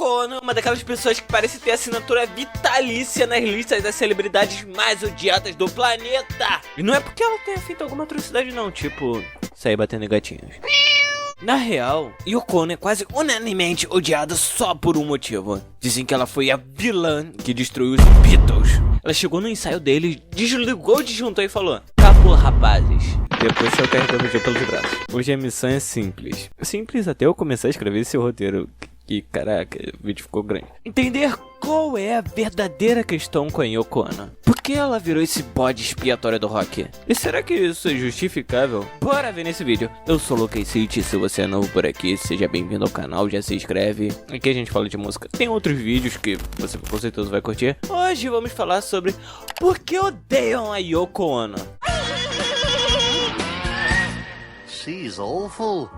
Yoko Ono é uma daquelas pessoas que parece ter assinatura vitalícia nas listas das celebridades mais odiadas do planeta. E não é porque ela tenha feito alguma atrocidade não, tipo, sair batendo em gatinhos. Na real, Yoko Ono é quase unanimemente odiada só por um motivo. Dizem que ela foi a vilã que destruiu os Beatles. Ela chegou no ensaio dele, desligou o disjuntor e falou: acabou, rapazes. Depois saiu carregando o dia pelos braços. Hoje a missão é simples. Simples até eu começar a escrever esse roteiro. Que caraca, o vídeo ficou grande. Entender qual é a verdadeira questão com a Yoko Ono. Por que ela virou esse bode expiatório do rock? E será que isso é justificável? Bora ver nesse vídeo. Eu sou o Lucas City, se você é novo por aqui, seja bem-vindo ao canal, já se inscreve. Aqui a gente fala de música. Tem outros vídeos que você com certeza vai curtir. Hoje vamos falar sobre por que odeiam a Yoko Ono. She's awful.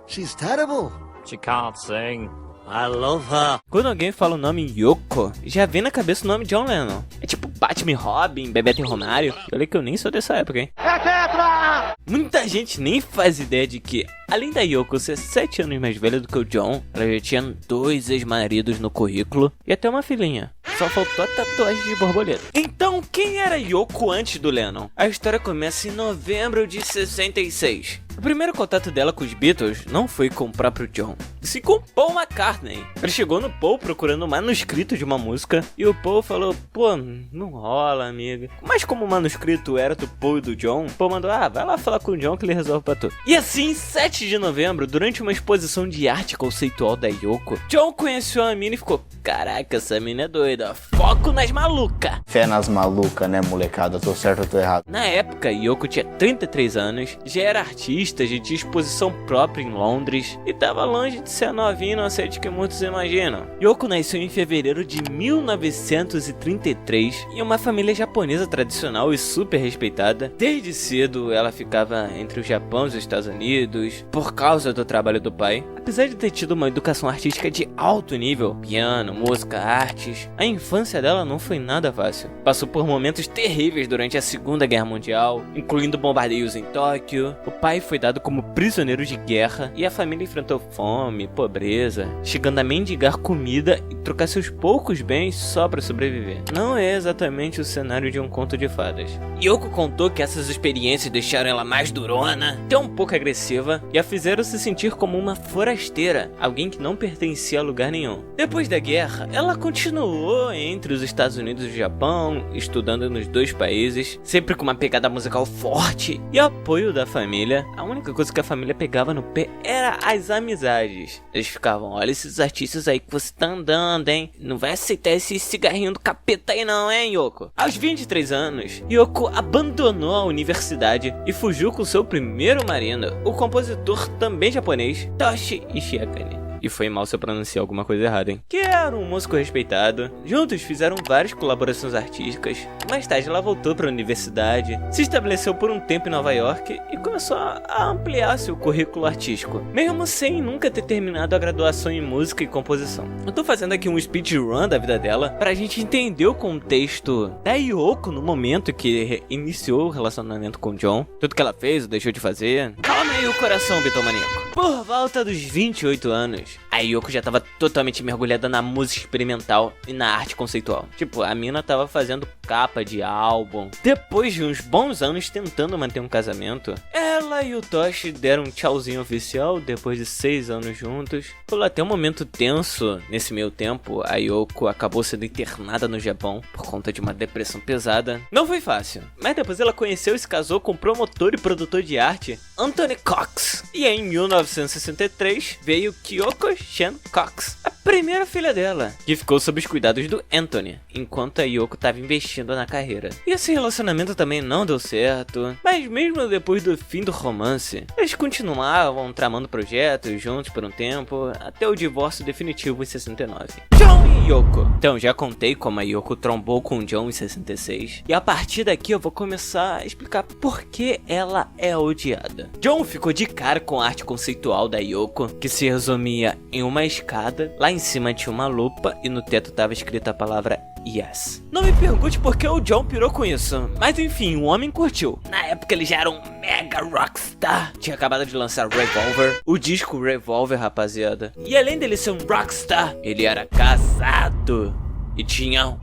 She's terrible. She can't sing. I love her. Quando alguém fala o nome Yoko, já vem na cabeça o nome John Lennon. É tipo Batman Robin, Bebeto e Romário. Olha que eu nem sou dessa época, hein? É tetra! Muita gente nem faz ideia de que, além da Yoko ser 7 anos mais velha do que o John, ela já tinha 2 ex-maridos no currículo e até uma filhinha. Só faltou a tatuagem de borboleta. Então, quem era Yoko antes do Lennon? A história começa em novembro de 66. O primeiro contato dela com os Beatles não foi com o próprio John, e sim com Paul McCartney. Ela chegou no Paul procurando um manuscrito de uma música, e o Paul falou: pô, não rola, amiga. Mas como o manuscrito era do Paul e do John, o Paul mandou: vai lá falar com o John que ele resolve pra tu. E assim, em 7 de novembro, durante uma exposição de arte conceitual da Yoko, John conheceu a mina e ficou: caraca, essa mina é doida, foco nas malucas. Fé nas malucas, né, molecada? Tô certo ou tô errado? Na época, Yoko tinha 33 anos, já era artista, já tinha exposição própria em Londres e tava longe de ser a novinha inocente que muitos imaginam. Yoko nasceu em fevereiro de 1933 em uma família japonesa tradicional e super respeitada. Desde cedo ela ficava entre o Japão e os Estados Unidos por causa do trabalho do pai. Apesar de ter tido uma educação artística de alto nível, piano, música, artes, a infância dela não foi nada fácil. Passou por momentos terríveis durante a Segunda Guerra Mundial, incluindo bombardeios em Tóquio. O pai foi dado como prisioneiro de guerra e a família enfrentou fome, pobreza, chegando a mendigar comida e trocar seus poucos bens só para sobreviver. Não é exatamente o cenário de um conto de fadas. Yoko contou que essas experiências deixaram ela mais durona, até um pouco agressiva, e a fizeram se sentir como uma forasteira, alguém que não pertencia a lugar nenhum. Depois da guerra, ela continuou entre os Estados Unidos e o Japão, estudando nos dois países, sempre com uma pegada musical forte e apoio da família. A única coisa que a família pegava no pé era as amizades. Eles ficavam: olha esses artistas aí que você tá andando, hein? Não vai aceitar esse cigarrinho do capeta aí não, hein, Yoko? Aos 23 anos, Yoko abandonou a universidade e fugiu com seu primeiro marido, o compositor também japonês, Toshi Ishiakane. E foi mal se eu pronunciar alguma coisa errada, hein? Que era um músico respeitado. Juntos fizeram várias colaborações artísticas. Mais tarde ela voltou para a universidade, se estabeleceu por um tempo em Nova York e começou a ampliar seu currículo artístico, mesmo sem nunca ter terminado a graduação em música e composição. Eu tô fazendo aqui um speedrun da vida dela pra gente entender o contexto da Yoko no momento que iniciou o relacionamento com John, tudo que ela fez ou deixou de fazer. Calma aí o coração, bitomaníaco. Por volta dos 28 anos, a Yoko já tava totalmente mergulhada na música experimental e na arte conceitual. Tipo, a mina tava fazendo capa de álbum. Depois de uns bons anos tentando manter um casamento, ela e o Toshi deram um tchauzinho oficial depois de 6 anos juntos. Rolou até um momento tenso nesse meio tempo. A Yoko acabou sendo internada no Japão por conta de uma depressão pesada. Não foi fácil, mas depois ela conheceu e se casou com o promotor e produtor de arte Anthony Cox. E em 1963 veio Kyoko Chan Cox, a primeira filha dela, que ficou sob os cuidados do Anthony, enquanto a Yoko estava investindo na carreira. E esse relacionamento também não deu certo, mas mesmo depois do fim do romance, eles continuavam tramando projetos juntos por um tempo, até o divórcio definitivo em 69. John e Yoko. Então, já contei como a Yoko trombou com o John em 66, e a partir daqui eu vou começar a explicar por que ela é odiada. John ficou de cara com a arte conceitual da Yoko, que se resumia em uma escada, lá em cima tinha uma lupa e no teto estava escrita a palavra Yes. Não me pergunte por que o John pirou com isso, mas enfim, o homem curtiu. Na época ele já era um mega rockstar. Tinha acabado de lançar Revolver, o disco Revolver, rapaziada. E além dele ser um rockstar, ele era casado e tinha um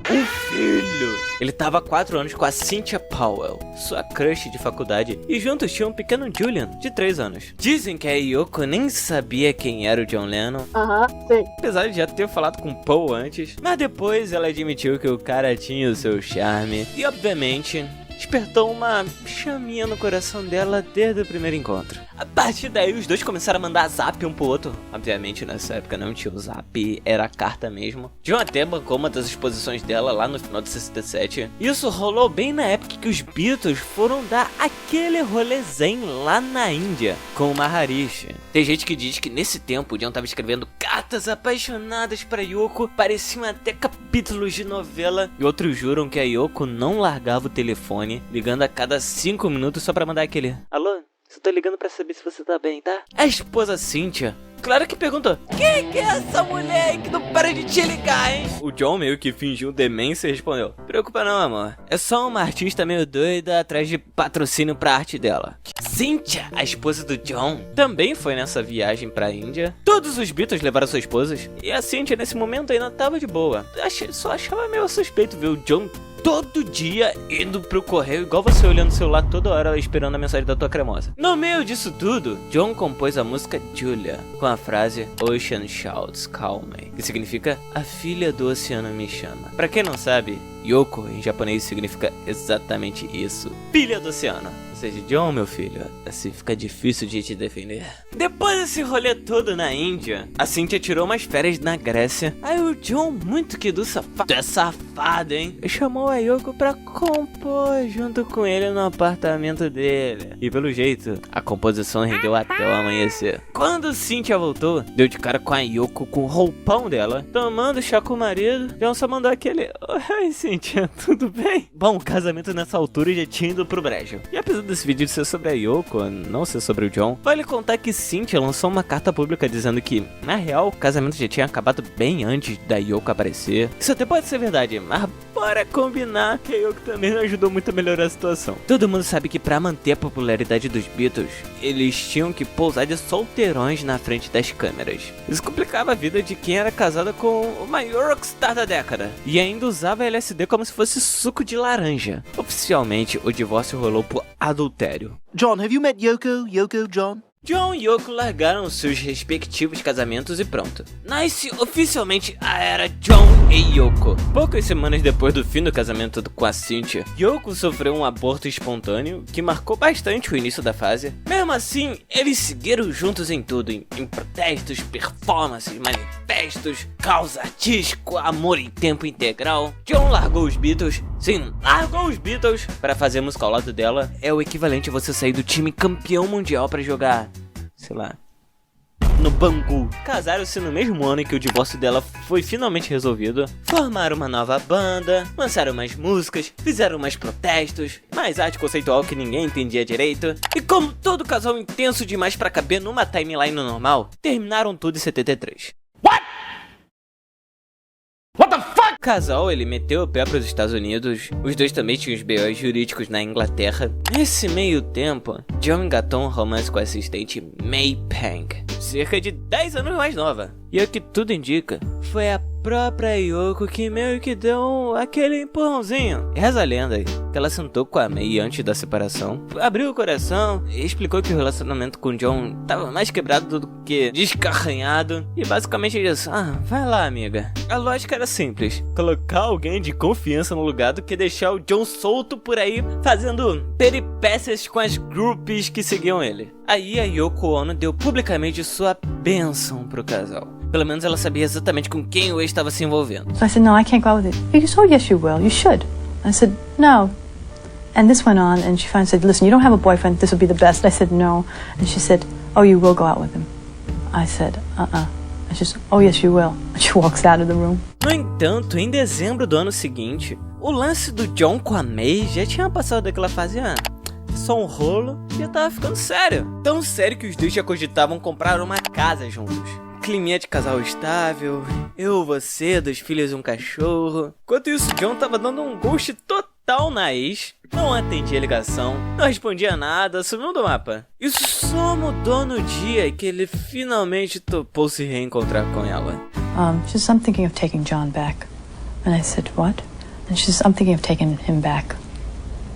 filho. Ele tava há 4 anos com a Cynthia Powell, sua crush de faculdade, e juntos tinham um pequeno Julian, de 3 anos. Dizem que a Yoko nem sabia quem era o John Lennon, Sim. apesar de já ter falado com Paul antes, mas depois ela admitiu que o cara tinha o seu charme, e obviamente despertou uma chaminha no coração dela desde o primeiro encontro. A partir daí, os dois começaram a mandar zap um pro outro. Obviamente, nessa época não tinha o zap, era a carta mesmo. John até bancou uma das exposições dela lá no final de 67. Isso rolou bem na época que os Beatles foram dar aquele rolezinho lá na Índia com o Maharishi. Tem gente que diz que nesse tempo o John tava escrevendo cartas apaixonadas pra Yoko, pareciam até capítulos de novela. E outros juram que a Yoko não largava o telefone, ligando a cada 5 minutos só pra mandar aquele: alô? Só tô ligando pra saber se você tá bem, tá? A esposa Cynthia, claro que perguntou: quem que é essa mulher aí que não para de te ligar, hein? O John meio que fingiu demência e respondeu: preocupa não, amor. É só uma artista meio doida atrás de patrocínio pra arte dela. Cynthia, a esposa do John, também foi nessa viagem pra Índia. Todos os Beatles levaram suas esposas. E a Cynthia nesse momento ainda tava de boa. Só achava meio suspeito ver o John todo dia indo pro correio, igual você olhando o celular toda hora esperando a mensagem da tua cremosa. No meio disso tudo, John compôs a música Julia, com a frase Ocean Shouts Call Me, que significa a filha do oceano me chama. Pra quem não sabe, Yoko em japonês significa exatamente isso, filha do oceano. Ou seja, John, meu filho, assim fica difícil de te defender. Depois desse rolê todo na Índia, a Cynthia tirou umas férias na Grécia. Aí o John, muito que do safado, é safado, hein, chamou a Yoko pra compor junto com ele no apartamento dele. E pelo jeito, a composição rendeu até o amanhecer. Quando Cynthia voltou, deu de cara com a Yoko com o roupão dela, tomando chá com o marido. John só mandou aquele: oi, Cynthia, tudo bem? Bom, o casamento nessa altura já tinha ido pro brejo. E apesar desse vídeo ser sobre a Yoko, não ser sobre o John, vale contar que Cynthia lançou uma carta pública dizendo que, na real, o casamento já tinha acabado bem antes da Yoko aparecer. Isso até pode ser verdade, mas bora combinar que a Yoko também não ajudou muito a melhorar a situação. Todo mundo sabe que pra manter a popularidade dos Beatles, eles tinham que pousar de solteirões na frente das câmeras. Isso complicava a vida de quem era casado com o maior rockstar da década, e ainda usava LSD como se fosse suco de laranja. Oficialmente, o divórcio rolou por adultério. John, have you met Yoko, John? John e Yoko largaram seus respectivos casamentos e pronto. Nasce oficialmente a era John e Yoko. Poucas semanas depois do fim do casamento com a Cynthia, Yoko sofreu um aborto espontâneo que marcou bastante o início da fase. Mesmo assim, eles seguiram juntos em tudo, em protestos, performances, manifestos, caos artístico, amor em tempo integral. John largou os Beatles, sim, largou os Beatles para fazer música ao lado dela. É o equivalente a você sair do time campeão mundial para jogar, sei lá, no Bangu. Casaram-se no mesmo ano em que o divórcio dela foi finalmente resolvido. Formaram uma nova banda, lançaram mais músicas, fizeram mais protestos, mais arte conceitual que ninguém entendia direito. E como todo casal intenso demais pra caber numa timeline normal, terminaram tudo em 73. O casal, ele meteu o pé para os Estados Unidos. Os dois também tinham os BOs jurídicos na Inglaterra. Nesse meio tempo, John engatou um romance com a assistente May Pang, cerca de 10 anos mais nova. E o que tudo indica, foi a própria Yoko que meio que deu aquele empurrãozinho. Reza a lenda aí que ela sentou com a May antes da separação, abriu o coração e explicou que o relacionamento com John tava mais quebrado do que descarranhado. E basicamente disse: vai lá, amiga. A lógica era simples: colocar alguém de confiança no lugar do que deixar o John solto por aí fazendo peripécias com as groupies que seguiam ele. Aí a Yoko Ono deu publicamente sua bênção pro casal. Pelo menos ela sabia exatamente com quem o ex estava se envolvendo. So I said, no, I can't go out with it. He goes, oh, yes, you will. You should. I said, no. And this went on, and she finally said, listen, you don't have a boyfriend. This would be the best. I said, no. And she said, oh, you will go out with him. I said, And she said, oh, yes, you will. And she walks out of the room. No entanto, em dezembro do ano seguinte, o lance do John com a May já tinha passado daquela fase, só um rolo, já tava ficando sério. Tão sério que os dois já cogitavam comprar uma casa juntos. climinha de casal estável, eu, você, 2 filhos e um cachorro. Enquanto isso, John tava dando um ghost total na ex, não atendia a ligação, não respondia nada, sumiu do mapa. Isso só mudou no dia que ele finalmente topou se reencontrar com ela. She says, I'm thinking of taking John back. And I said, what? And she says, I'm thinking of taking him back.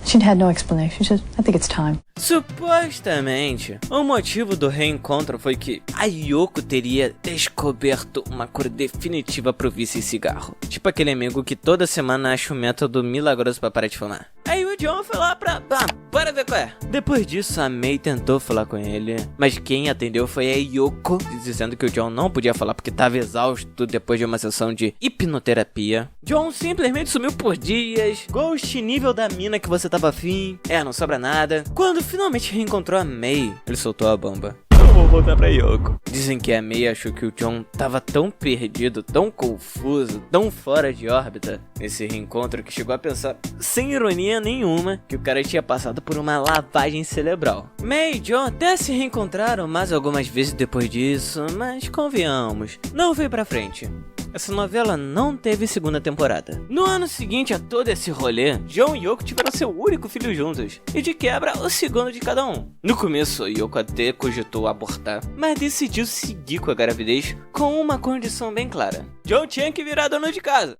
She had no explanation. She said, I think it's time. Supostamente, o motivo do reencontro foi que a Yoko teria descoberto uma cura definitiva pro vício em cigarro. Tipo aquele amigo que toda semana acha um método milagroso pra parar de fumar. Aí o John foi lá pra... bora ver qual é. Depois disso, a May tentou falar com ele, mas quem atendeu foi a Yoko, dizendo que o John não podia falar porque tava exausto depois de uma sessão de hipnoterapia. John simplesmente sumiu por dias, ghost nível da mina que você tava afim. Não sobra nada. Quando finalmente reencontrou a May, ele soltou a bomba. Eu vou voltar pra Yoko. Dizem que a May achou que o John tava tão perdido, tão confuso, tão fora de órbita nesse reencontro que chegou a pensar, sem ironia nenhuma, que o cara tinha passado por uma lavagem cerebral. May e John até se reencontraram mais algumas vezes depois disso, mas convenhamos, não foi pra frente. Essa novela não teve segunda temporada. No ano seguinte a todo esse rolê, John e Yoko tiveram seu único filho juntos, e de quebra o segundo de cada um. No começo, Yoko até cogitou abortar, mas decidiu seguir com a gravidez com uma condição bem clara. John tinha que virar dono de casa.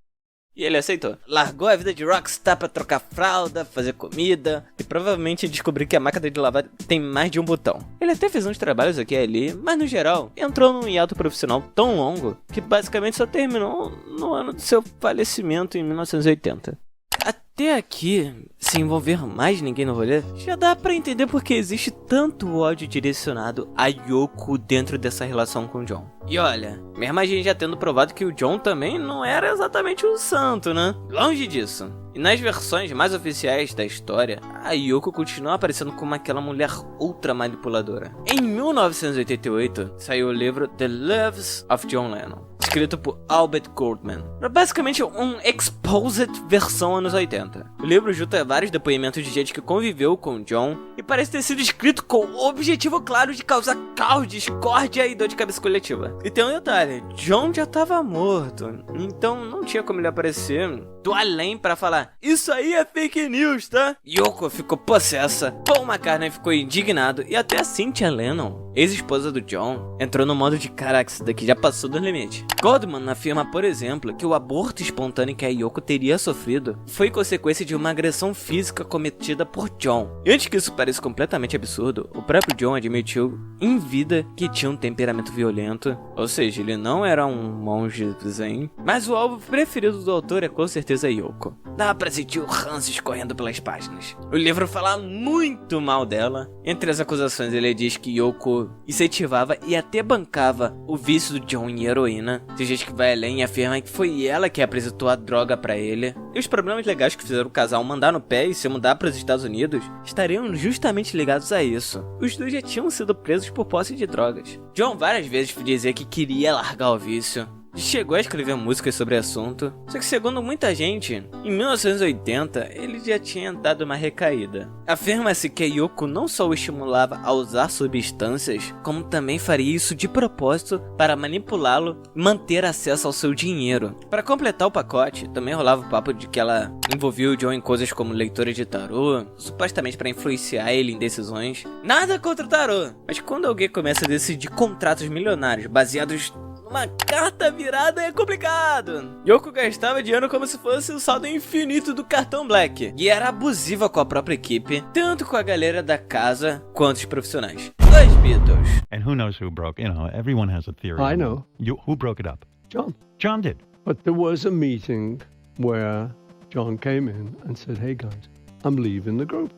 E ele aceitou. Largou a vida de rockstar pra trocar fralda, fazer comida e provavelmente descobriu que a máquina de lavar tem mais de um botão. Ele até fez uns trabalhos aqui e ali, mas no geral entrou num hiato profissional tão longo que basicamente só terminou no ano do seu falecimento em 1980. Até aqui, sem envolver mais ninguém no rolê, já dá pra entender porque existe tanto ódio direcionado a Yoko dentro dessa relação com o John. E olha, mesmo a gente já tendo provado que o John também não era exatamente um santo, né? Longe disso. E nas versões mais oficiais da história, a Yoko continua aparecendo como aquela mulher ultra manipuladora. Em 1988, saiu o livro The Loves of John Lennon, escrito por Albert Goldman. Era basicamente um exposed versão anos 80. O livro junta vários depoimentos de gente que conviveu com John e parece ter sido escrito com o objetivo claro de causar caos, discórdia e dor de cabeça coletiva. E tem um detalhe, John já estava morto, então não tinha como ele aparecer do além pra falar: isso aí é fake news, tá? Yoko ficou possessa, Paul McCartney ficou indignado e até a Cynthia Lennon, ex-esposa do John, entrou no modo de caraca, isso daqui já passou dos limites. Goldman afirma, por exemplo, que o aborto espontâneo que a Yoko teria sofrido foi consequência de uma agressão física cometida por John. E antes que isso pareça completamente absurdo, o próprio John admitiu em vida que tinha um temperamento violento, ou seja, ele não era um monge zen, mas o alvo preferido do autor é com certeza Yoko. Dá pra sentir o ranço escorrendo pelas páginas. O livro fala muito mal dela. Entre as acusações ele diz que Yoko incentivava e até bancava o vício do John em heroína. Tem gente que vai além e afirma que foi ela que apresentou a droga pra ele. E os problemas legais que fizeram o casal mandar no pé e se mudar para os Estados Unidos estariam justamente ligados a isso. Os dois já tinham sido presos por posse de drogas. John várias vezes dizia que queria largar o vício. Chegou a escrever músicas sobre o assunto, só que segundo muita gente, em 1980 ele já tinha dado uma recaída. Afirma-se que a Yoko não só o estimulava a usar substâncias, como também faria isso de propósito para manipulá-lo e manter acesso ao seu dinheiro. Para completar o pacote, também rolava o papo de que ela envolvia o John em coisas como leitura de tarô, supostamente para influenciar ele em decisões. Nada contra o tarô, mas quando alguém começa a decidir contratos milionários baseados uma carta virada é complicado. Yoko gastava dinheiro como se fosse o saldo infinito do cartão Black. E era abusiva com a própria equipe, tanto com a galera da casa quanto os profissionais. Os Beatles. And who knows who broke? You know, everyone has a theory. I know. Who broke it up? John. John did. But there was a meeting where John came in and said, hey guys, I'm leaving the group.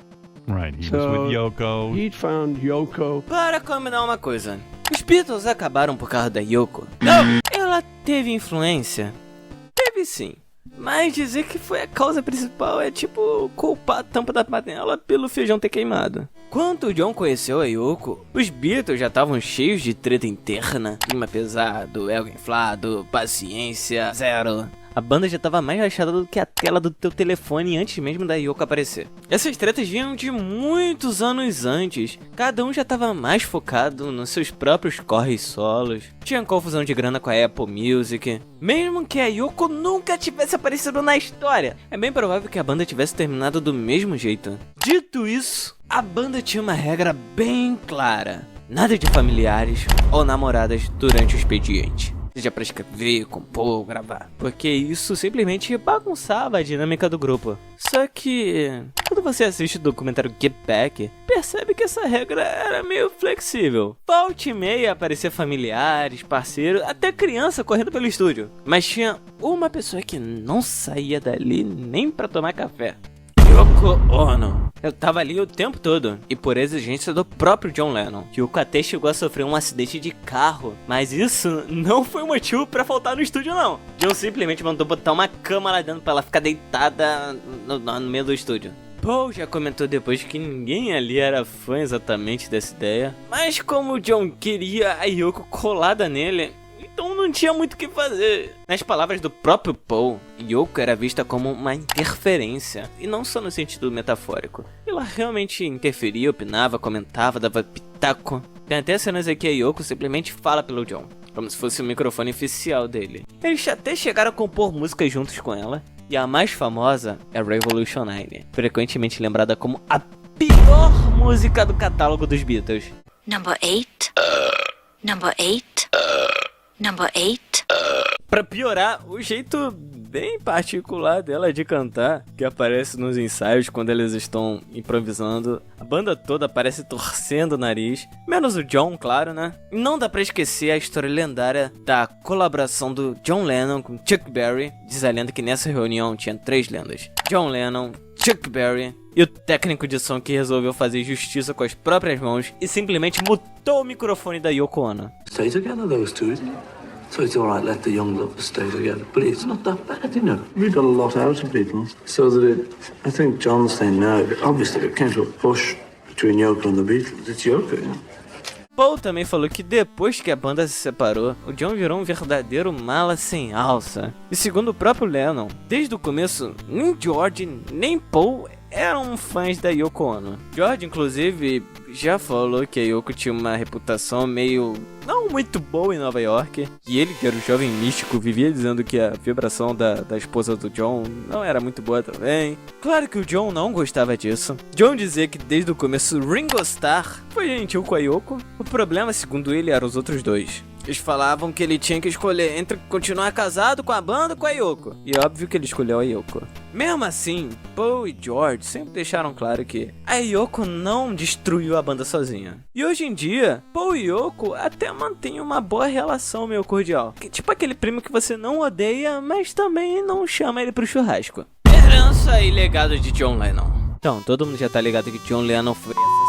Right, he was with Yoko. He'd found Yoko. Para combinar uma coisa, os Beatles acabaram por causa da Yoko? Não! Ela teve influência? Teve sim. Mas dizer que foi a causa principal é tipo culpar a tampa da panela pelo feijão ter queimado. Quando o John conheceu a Yoko, os Beatles já estavam cheios de treta interna, clima pesado, ego inflado, paciência zero. A banda já tava mais rachada do que a tela do teu telefone antes mesmo da Yoko aparecer. Essas tretas vinham de muitos anos antes. Cada um já tava mais focado nos seus próprios corres solos. Tinha confusão de grana com a Apple Music. Mesmo que a Yoko nunca tivesse aparecido na história, é bem provável que a banda tivesse terminado do mesmo jeito. Dito isso, a banda tinha uma regra bem clara: nada de familiares ou namoradas durante o expediente. Seja pra escrever, compor, gravar. Porque isso simplesmente bagunçava a dinâmica do grupo. Só que, quando você assiste o documentário Get Back, percebe que essa regra era meio flexível. Volta e meia aparecia familiares, parceiros, até criança correndo pelo estúdio. Mas tinha uma pessoa que não saía dali nem pra tomar café: Yoko Ono. Eu tava ali o tempo todo, e por exigência do próprio John Lennon. Yoko até chegou a sofrer um acidente de carro, mas isso não foi motivo pra faltar no estúdio não. John simplesmente mandou botar uma cama lá dentro pra ela ficar deitada no meio do estúdio. Paul já comentou depois que ninguém ali era fã exatamente dessa ideia, mas como o John queria a Yoko colada nele, então não tinha muito o que fazer. Nas palavras do próprio Paul, Yoko era vista como uma interferência, e não só no sentido metafórico. Ela realmente interferia, opinava, comentava, dava pitaco. Tem até cenas aqui que a Yoko simplesmente fala pelo John, como se fosse o microfone oficial dele. Eles até chegaram a compor músicas juntos com ela, e a mais famosa é Revolution 9, frequentemente lembrada como a pior música do catálogo dos Beatles. Number 8. Number 8. Number 8. Pra piorar, o jeito bem particular dela de cantar, que aparece nos ensaios quando eles estão improvisando. A banda toda aparece torcendo o nariz, menos o John, claro, né? Não dá pra esquecer a história lendária da colaboração do John Lennon com Chuck Berry. Diz a lenda que nessa reunião tinha 3 lendas: John Lennon, Chuck Berry e o técnico de som que resolveu fazer justiça com as próprias mãos e simplesmente mutou o microfone da Yoko Ono. Stay together, those two, isn't it? So it's all right, let the young lovers stay together. But it's not that bad, you know. We got a lot out of Beatles. So that I think John's saying now, obviously it came to a push between Yoko and the Beatles. It's Yoko, you know. Paul também falou que depois que a banda se separou, o John virou um verdadeiro mala sem alça. E segundo o próprio Lennon, desde o começo, nem George nem Paul eram fãs da Yoko Ono. George, inclusive, já falou que a Yoko tinha uma reputação meio não muito boa em Nova York. E ele, que era o jovem místico, vivia dizendo que a vibração da esposa do John não era muito boa também. Claro que o John não gostava disso. John dizia que desde o começo Ringo Starr foi gentil com a Yoko. O problema, segundo ele, eram os outros dois. Eles falavam que ele tinha que escolher entre continuar casado com a banda ou com a Yoko. E óbvio que ele escolheu a Yoko. Mesmo assim, Paul e George sempre deixaram claro que a Yoko não destruiu a banda sozinha. E hoje em dia, Paul e Yoko até mantêm uma boa relação meio cordial. Tipo aquele primo que você não odeia, mas também não chama ele pro churrasco. Herança e legado de John Lennon. Então, todo mundo já tá ligado que John Lennon foi assassinado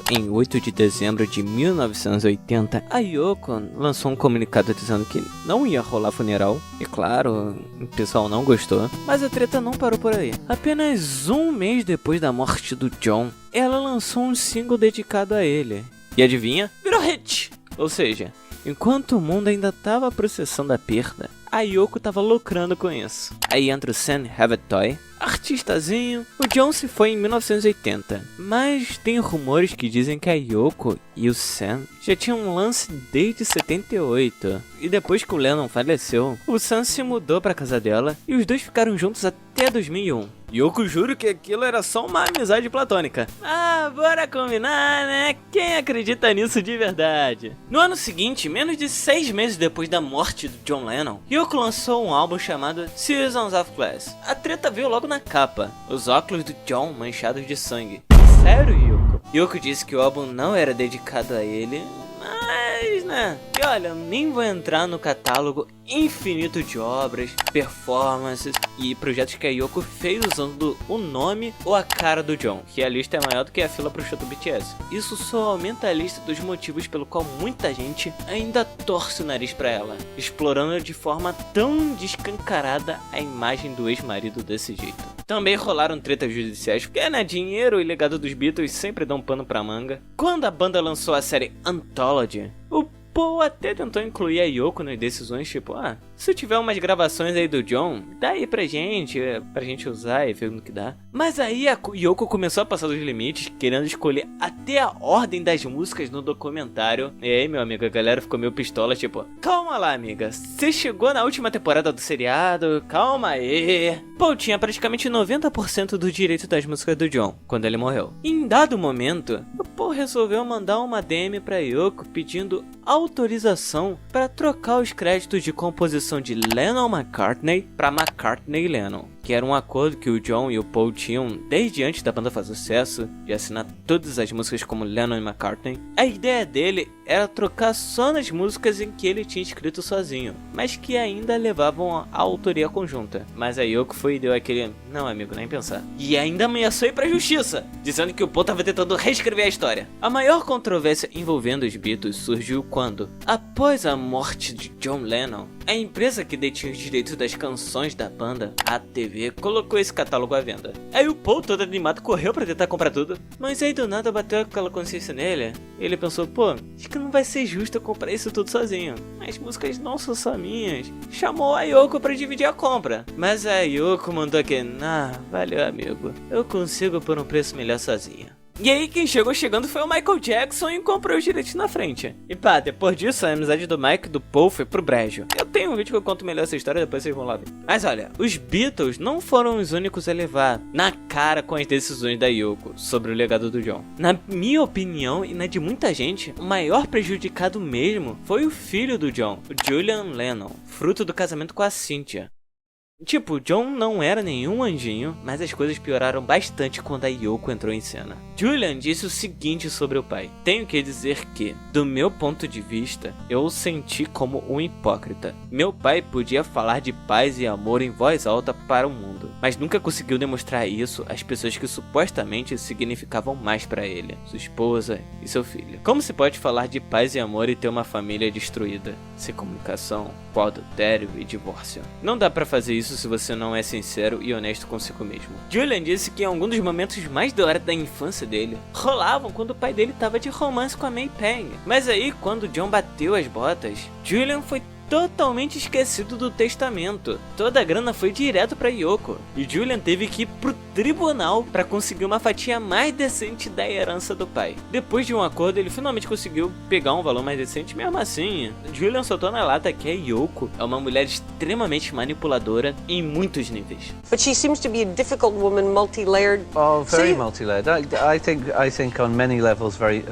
em 8 de dezembro de 1980. A Yoko lançou um comunicado dizendo que não ia rolar funeral. E claro, o pessoal não gostou. Mas a treta não parou por aí. Apenas um mês depois da morte do John, ela lançou um single dedicado a ele. E adivinha? Virou hit! Ou seja, enquanto o mundo ainda tava processando a perda, a Yoko tava lucrando com isso. Aí entra o Sam Have a Toy, artistazinho. O John se foi em 1980, mas tem rumores que dizem que a Yoko e o Sam já tinham um lance desde 78. E depois que o Lennon faleceu, o Sam se mudou pra casa dela e os dois ficaram juntos até 2001. Yoko juro que aquilo era só uma amizade platônica. Ah, bora combinar, né? Quem acredita nisso de verdade? No ano seguinte, menos de 6 meses depois da morte do John Lennon, Yoko lançou um álbum chamado Seasons of Glass. A treta veio logo na capa, os óculos do John manchados de sangue. Sério, Yoko? Yoko disse que o álbum não era dedicado a ele, mas, né? E olha, nem vou entrar no catálogo infinito de obras, performances e projetos que a Yoko fez usando o nome ou a cara do John, que a lista é maior do que a fila pro show do BTS. Isso só aumenta a lista dos motivos pelo qual muita gente ainda torce o nariz pra ela, explorando de forma tão descancarada a imagem do ex-marido desse jeito. Também rolaram tretas judiciais, porque né, dinheiro e legado dos Beatles sempre dão pano pra manga. Quando a banda lançou a série Anthology, o Paul até tentou incluir a Yoko nas decisões, tipo, se tiver umas gravações aí do John, dá aí pra gente usar e ver no que dá. Mas aí a Yoko começou a passar dos limites, querendo escolher até a ordem das músicas no documentário. E aí, meu amigo, a galera ficou meio pistola, tipo, calma lá, amiga, você chegou na última temporada do seriado, calma aí. Paul tinha praticamente 90% do direito das músicas do John, quando ele morreu. Em dado momento, o Paul resolveu mandar uma DM pra Yoko pedindo autorização para trocar os créditos de composição de Lennon-McCartney para McCartney-Lennon, que era um acordo que o John e o Paul tinham desde antes da banda fazer sucesso, de assinar todas as músicas como Lennon e McCartney. A ideia dele era trocar só nas músicas em que ele tinha escrito sozinho, mas que ainda levavam a autoria conjunta. Mas a Yoko foi e deu aquele, não amigo, nem pensar. E ainda ameaçou ir pra justiça, dizendo que o Paul estava tentando reescrever a história. A maior controvérsia envolvendo os Beatles surgiu quando, após a morte de John Lennon, a empresa que detinha os direitos das canções da banda, a ATV, colocou esse catálogo à venda. Aí o Paul, todo animado, correu pra tentar comprar tudo, mas aí do nada bateu aquela consciência nele. Ele pensou, acho que não vai ser justo eu comprar isso tudo sozinho. As músicas não são só minhas. Chamou a Yoko pra dividir a compra. Mas a Yoko mandou aqui, valeu amigo, eu consigo por um preço melhor sozinha. E aí quem chegou chegando foi o Michael Jackson e comprou os direitos na frente. E depois disso a amizade do Mike e do Paul foi pro brejo. Eu tenho um vídeo que eu conto melhor essa história, depois vocês vão lá ver. Mas olha, os Beatles não foram os únicos a levar na cara com as decisões da Yoko sobre o legado do John. Na minha opinião e na de muita gente, o maior prejudicado mesmo foi o filho do John, o Julian Lennon, fruto do casamento com a Cynthia. Tipo, John não era nenhum anjinho, mas as coisas pioraram bastante quando a Yoko entrou em cena. Julian disse o seguinte sobre o pai: tenho que dizer que, do meu ponto de vista, eu o senti como um hipócrita. Meu pai podia falar de paz e amor em voz alta para o mundo, mas nunca conseguiu demonstrar isso às pessoas que supostamente significavam mais para ele, sua esposa e seu filho. Como se pode falar de paz e amor e ter uma família destruída, sem comunicação, com adultério e divórcio? Não dá pra fazer isso se você não é sincero e honesto consigo mesmo. Julian disse que em alguns dos momentos mais da hora da infância dele rolavam quando o pai dele tava de romance com a May Pang. Mas aí, quando John bateu as botas, Julian foi totalmente esquecido do testamento. Toda a grana foi direto pra Yoko, e Julian teve que ir pro tribunal pra conseguir uma fatia mais decente da herança do pai. Depois de um acordo, ele finalmente conseguiu pegar um valor mais decente. Mesmo assim, Julian soltou na lata que a Yoko é uma mulher extremamente manipuladora em muitos níveis. But she seems to be a difficult woman, multi-layered. Oh, very multi-layered. I think on many levels very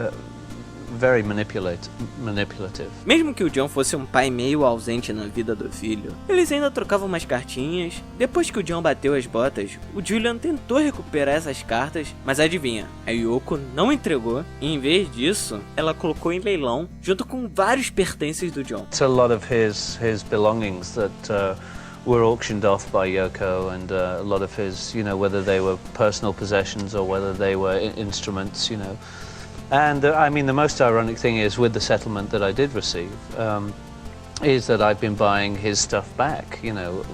manipulative. Mesmo que o John fosse um pai meio ausente na vida do filho, eles ainda trocavam umas cartinhas. Depois que o John bateu as botas, o Julian tentou recuperar essas cartas, mas adivinha, a Yoko não entregou e em vez disso, ela colocou em leilão junto com vários pertences do John. It's a lot of his belongings that were auctioned off by Yoko, and a lot of his, whether they were personal possessions or whether they were instruments, And I mean, the most ironic thing is, with the settlement that I did receive, is that I've been buying his stuff back,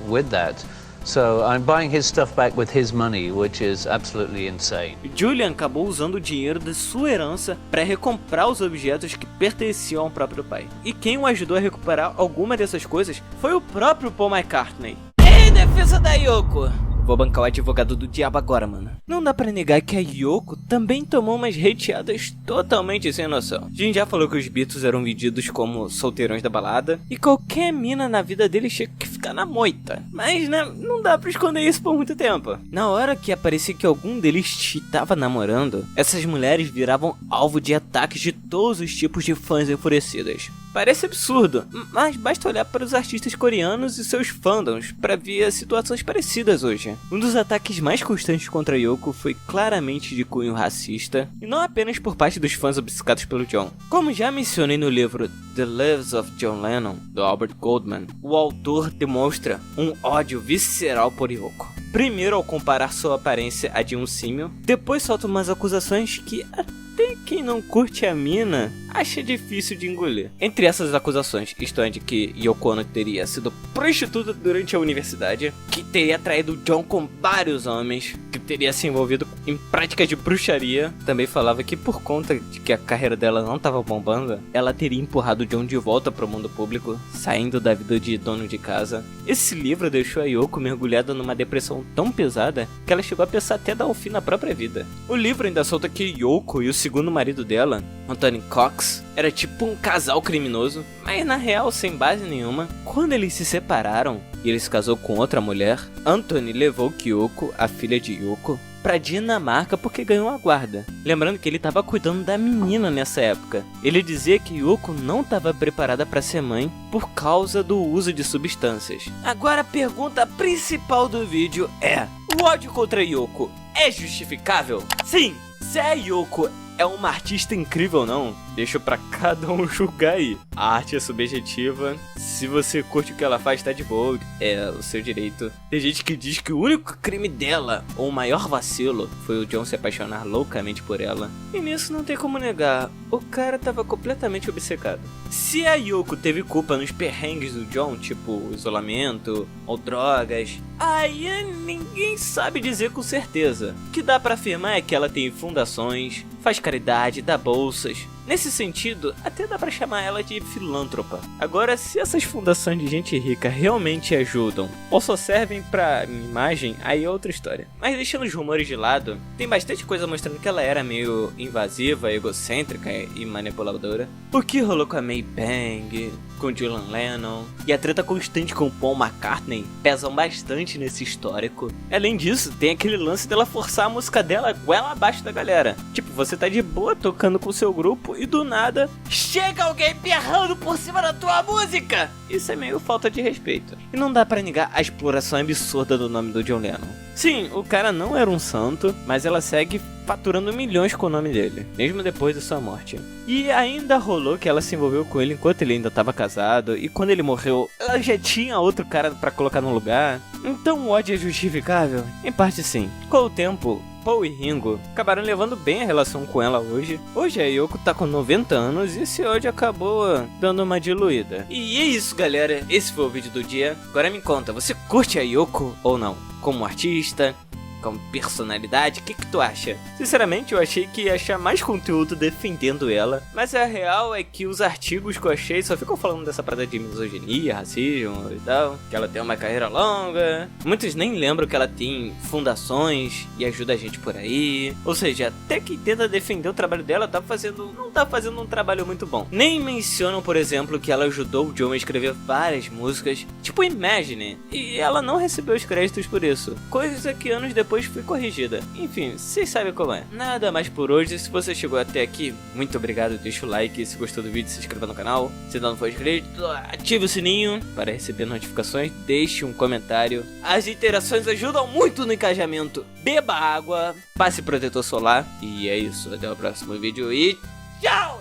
with that. So I'm buying his stuff back with his money, which is absolutely insane. Julian acabou usando o dinheiro da sua herança para recomprar os objetos que pertenciam ao próprio pai. E quem o ajudou a recuperar alguma dessas coisas foi o próprio Paul McCartney. Ei, defesa da Yoko! Vou bancar o advogado do diabo agora, mano. Não dá pra negar que a Yoko também tomou umas hateadas totalmente sem noção. A gente já falou que os Beatles eram vendidos como solteirões da balada, e qualquer mina na vida deles tinha que ficar na moita. Mas, não dá pra esconder isso por muito tempo. Na hora que aparecia que algum deles tava namorando, essas mulheres viravam alvo de ataques de todos os tipos de fãs enfurecidas. Parece absurdo, mas basta olhar para os artistas coreanos e seus fandoms para ver situações parecidas hoje. Um dos ataques mais constantes contra Yoko foi claramente de cunho racista, e não apenas por parte dos fãs obcecados pelo John. Como já mencionei no livro The Lives of John Lennon, do Albert Goldman, o autor demonstra um ódio visceral por Yoko. Primeiro ao comparar sua aparência à de um símio, depois solta umas acusações que até quem não curte a mina acha difícil de engolir. Entre essas acusações estão de que Yoko Ono teria sido prostituta durante a universidade, que teria traído John com vários homens, que teria se envolvido em práticas de bruxaria. Também falava que por conta de que a carreira dela não tava bombando, ela teria empurrado o John de volta pro mundo público, saindo da vida de dono de casa. Esse livro deixou a Yoko mergulhada numa depressão tão pesada que ela chegou a pensar até dar um fim na própria vida. O livro ainda solta que Yoko e o segundo marido dela, Anthony Cox, era tipo um casal criminoso, mas na real sem base nenhuma. Quando eles se separaram e ele se casou com outra mulher, Anthony levou Kyoko, a filha de Yoko, pra Dinamarca porque ganhou a guarda. Lembrando que ele estava cuidando da menina nessa época. Ele dizia que Yoko não estava preparada para ser mãe por causa do uso de substâncias. Agora a pergunta principal do vídeo é: o ódio contra Yoko é justificável? Sim! Se a Yoko é uma artista incrível ou não, deixo pra cada um julgar aí. A arte é subjetiva, se você curte o que ela faz, tá de boa, é o seu direito. Tem gente que diz que o único crime dela, ou o maior vacilo, foi o John se apaixonar loucamente por ela. E nisso não tem como negar, o cara tava completamente obcecado. Se a Yoko teve culpa nos perrengues do John, tipo isolamento ou drogas, aí ninguém sabe dizer com certeza. O que dá pra afirmar é que ela tem fundações, faz caridade, dá bolsas. Nesse sentido, até dá pra chamar ela de filântropa. Agora, se essas fundações de gente rica realmente ajudam ou só servem pra imagem, aí é outra história. Mas deixando os rumores de lado, tem bastante coisa mostrando que ela era meio invasiva, egocêntrica e manipuladora. O que rolou com a May Bang, com Dylan Lennon e a treta constante com Paul McCartney pesam bastante nesse histórico. Além disso, tem aquele lance dela forçar a música dela goela abaixo da galera. Tipo, você tá de boa tocando com o seu grupo e do nada chega alguém berrando por cima da tua música! Isso é meio falta de respeito. E não dá pra negar a exploração absurda do nome do John Lennon. Sim, o cara não era um santo, mas ela segue faturando milhões com o nome dele, mesmo depois da sua morte. E ainda rolou que ela se envolveu com ele enquanto ele ainda estava casado, e quando ele morreu, ela já tinha outro cara pra colocar no lugar. Então o ódio é justificável? Em parte sim. Com o tempo, Paul e Ringo acabaram levando bem a relação com ela hoje. Hoje a Yoko tá com 90 anos e esse ódio acabou dando uma diluída. E é isso, galera. Esse foi o vídeo do dia. Agora me conta, você curte a Yoko ou não? Como artista? Como personalidade, o que tu acha? Sinceramente, eu achei que ia achar mais conteúdo defendendo ela, mas a real é que os artigos que eu achei só ficam falando dessa parada de misoginia, racismo e tal, que ela tem uma carreira longa. Muitos nem lembram que ela tem fundações e ajuda a gente por aí. Ou seja, até quem tenta defender o trabalho dela não tá fazendo um trabalho muito bom. Nem mencionam, por exemplo, que ela ajudou o John a escrever várias músicas, tipo Imagine, e ela não recebeu os créditos por isso, coisa que anos depois foi corrigida. Enfim, vocês sabem como é. Nada mais por hoje. Se você chegou até aqui, muito obrigado, deixa o like. Se gostou do vídeo, se inscreva no canal. Se ainda não for inscrito, ative o sininho para receber notificações. Deixe um comentário. As interações ajudam muito no engajamento. Beba água, passe protetor solar. E é isso, até o próximo vídeo e tchau!